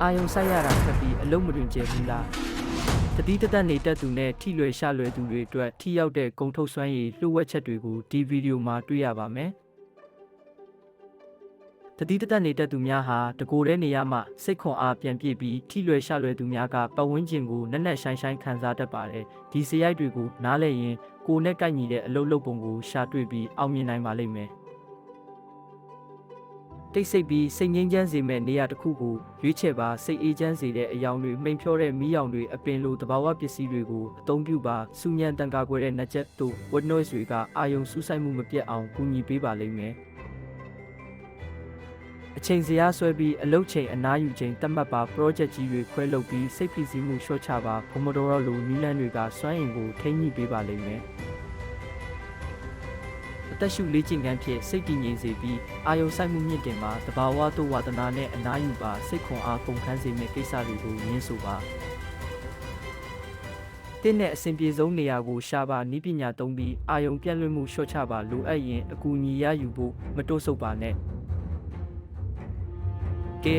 အာယုံဆိုင်ရတာခက်ပြီးအလုံးမတွင်ကျဘူးလားတတိတသက်နေတတ်သူနဲ့ထိလွယ်ရှလွယ်သူတွေအတွက်ထိရောက်တဲ့ဂုံထုတ်စွမ်းရည်လှုပ်ဝက်ချက်တွေကိုဒီဗီဒီယိုမှာတွေ့ရပါမယ်တတိတသက်နေတတ်သူများဟာတကိုယ်တည်းနေရမှစိတ်ခွန်အားပြန်ပြည့်ပြီးထိလွယ်ရှလွယ်သူများကပတ်ဝန်းကျင်ကိုနက်နက်ရှိုင်းရှိုင်းခံစားတတ်ပါတယ်ဒီစရိုက်တွေကိုနားလည်ရင်ကိုယ်နဲ့ကိုက်ညီတဲ့အလုပ်လုပ်ပုံကိုရှာတွေ့ပြီးအောင်မြင်နိုင်ပါလိမ့်မယ်တိတ်ဆိတ်ပြီးစိတ်ငြိမ်းချမ်းစေမဲ့နေရာတစ်ခုကိုရွေးချယ်ပါစိတ်အေးချမ်းစေတဲ့အယောင်တွေမှိန်ဖြောတဲ့မီးရောင်တွေအပင်လိုသဘာဝပစ္စည်းတွေကိုအသုံးပြုပါစူညံတန်ကာကွယ်တဲ့နှက်ချက်တို့ white noise တွေကအာယုံစူးစိုက်မှုမပြတ်အောင်ကူညီပေးပါလိမ့်မယ်အချိန်စရာဆွဲပြီးအလုပ်ချိန်အနားယူချိန်တတ်မှတ်ပါ project ကြီးတွေခွဲလုပ်ပြီးစိတ်ဖိစီးမှုလျှော့ချပါဘုံမတော်လိုနီးလန်းတွေကစွမ်းအင်ကိုထိန်းညှိပေးပါလိမ့်မယ်အသက်ရှူလေ့ကျင့်ခန်းဖြင့်စိတ်တည်ငြိမ်စေပြီးအာယုံစိုက်မှုမြင့်တင်ပါတဘာဝတို့ဝါသနာနဲ့အနားယူပါစိတ်ခွန်အားကုန်ခန်းစေမယ့်ကိစ္စတွေကိုညှင်းဆိုပါတင်းနဲ့အစဉ်ပြေဆုံးနေရာကိုရှာပါနည်းပညာသုံးပြီးအာယုံပြန့်လွင့်မှုလျှော့ချပါလိုအပ်ရင်အကူအညီရယူဖို့မတိုးဆုပ်ပါနဲ့ကဲ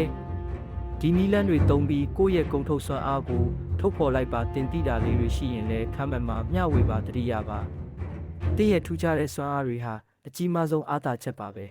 ဒီနီလန်းတွေသုံးပြီးကိုယ့်ရဲ့ဂုံထုတ်စွမ်းအားကိုထုတ်ဖော်လိုက်ပါတင်တိတာလေးတွေရှိရင်လည်းခမ်းမှန်မှာမျှဝေပါတတိယပါတည့်ရဲ့ထူးခြားတဲ့စွမ်းအားတွေဟာအကြီးမားဆုံးအားသာချက်ပါပဲ